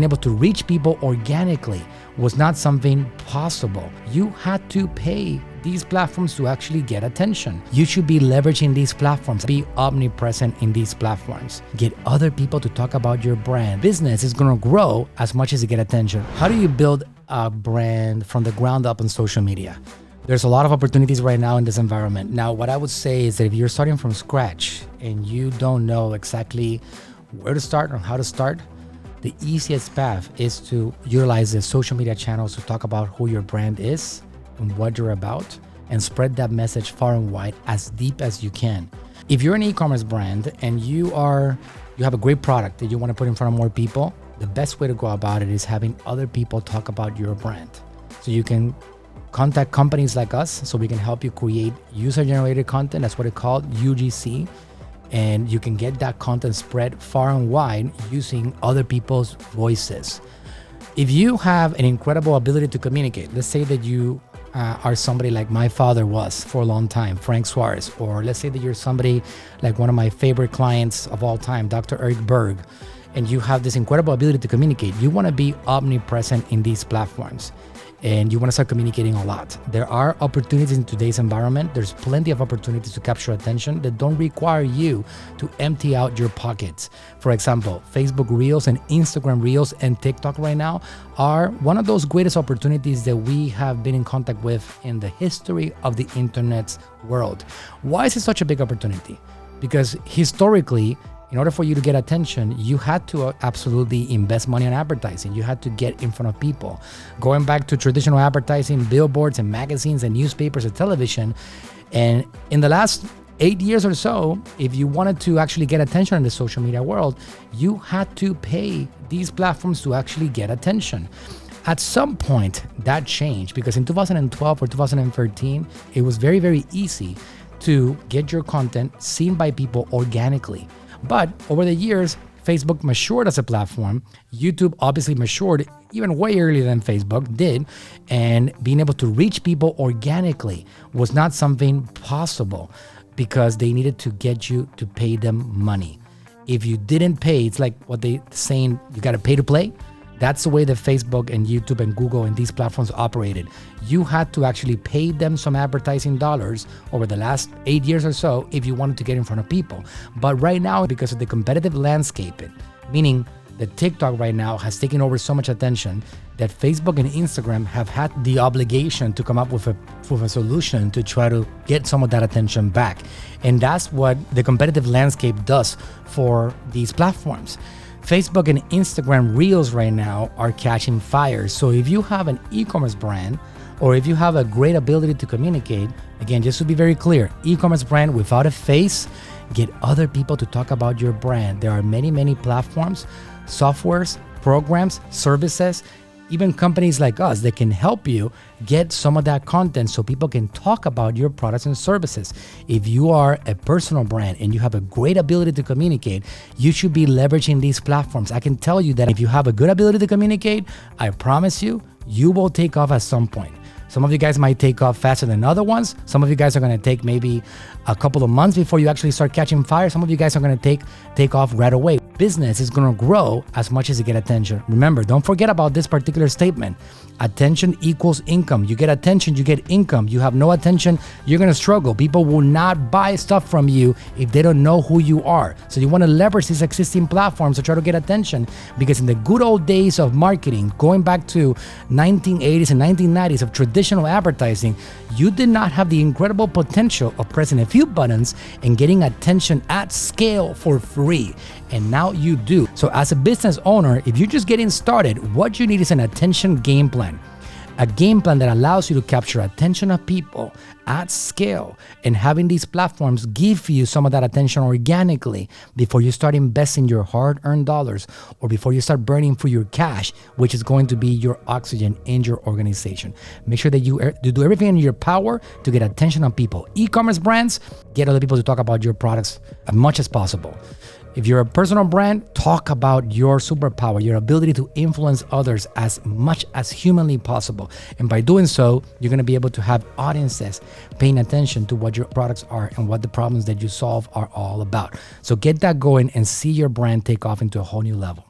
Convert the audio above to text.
being able to reach people organically was not something possible. You had to pay these platforms to actually get attention. You should be leveraging these platforms, be omnipresent in these platforms. Get other people to talk about your brand. Business is gonna grow as much as you get attention. How do you build a brand from the ground up on social media? There's a lot of opportunities right now in this environment. Now, what I would say is that if you're starting from scratch and you don't know exactly where to start or how to start, the easiest path is to utilize the social media channels to talk about who your brand is and what you're about, and spread that message far and wide as deep as you can. If you're an e-commerce brand and you have a great product that you want to put in front of more people, the best way to go about it is having other people talk about your brand. So you can contact companies like us so we can help you create user-generated content. That's what it's called, UGC. And you can get that content spread far and wide using other people's voices. If you have an incredible ability to communicate, let's say that you are somebody like my father was for a long time, Frank Suarez, or let's say that you're somebody like one of my favorite clients of all time, Dr. Eric Berg, and you have this incredible ability to communicate. You want to be omnipresent in these platforms, and you want to start communicating a lot. There are opportunities in today's environment. There's plenty of opportunities to capture attention that don't require you to empty out your pockets. For example, Facebook Reels and Instagram Reels and TikTok right now are one of those greatest opportunities that we have been in contact with in the history of the internet's world. Why is it such a big opportunity? Because historically, in order for you to get attention, you had to absolutely invest money on advertising. You had to get in front of people. Going back to traditional advertising, billboards and magazines and newspapers and television. And in the last 8 years or so, if you wanted to actually get attention in the social media world, you had to pay these platforms to actually get attention. At some point, that changed because in 2012 or 2013, it was very, very easy to get your content seen by people organically. But over the years, Facebook matured as a platform. YouTube obviously matured even way earlier than Facebook did. And being able to reach people organically was not something possible because they needed to get you to pay them money. If you didn't pay, it's like what they saying, you got to pay to play. That's the way that Facebook and YouTube and Google and these platforms operated. You had to actually pay them some advertising dollars over the last 8 years or so if you wanted to get in front of people. But right now, because of the competitive landscape, meaning that TikTok right now has taken over so much attention that Facebook and Instagram have had the obligation to come up with a solution to try to get some of that attention back. And that's what the competitive landscape does for these platforms. Facebook and Instagram Reels right now are catching fire. So if you have an e-commerce brand or if you have a great ability to communicate, again, just to be very clear, e-commerce brand without a face, get other people to talk about your brand. There are many, many platforms, softwares, programs, services, even companies like us that can help you get some of that content so people can talk about your products and services. If you are a personal brand and you have a great ability to communicate, you should be leveraging these platforms. I can tell you that if you have a good ability to communicate, I promise you, you will take off at some point. Some of you guys might take off faster than other ones. Some of you guys are going to take maybe a couple of months before you actually start catching fire. Some of you guys are going to take off right away. Business is going to grow as much as you get attention. Remember, don't forget about this particular statement. Attention equals income. You get attention, you get income. You have no attention, you're going to struggle. People will not buy stuff from you if they don't know who you are. So you want to leverage these existing platforms to try to get attention, because in the good old days of marketing, going back to 1980s and 1990s of traditional advertising, you did not have the incredible potential of pressing a few buttons and getting attention at scale for free. And now you do. So as a business owner, if you're just getting started, what you need is an attention game plan. A game plan that allows you to capture attention of people at scale, and having these platforms give you some of that attention organically before you start investing your hard-earned dollars or before you start burning through your cash, which is going to be your oxygen in your organization. Make sure that you do everything in your power to get attention on people. E-commerce brands, get other people to talk about your products as much as possible. If you're a personal brand, talk about your superpower, your ability to influence others as much as humanly possible. And by doing so, you're going to be able to have audiences paying attention to what your products are and what the problems that you solve are all about. So get that going and see your brand take off into a whole new level.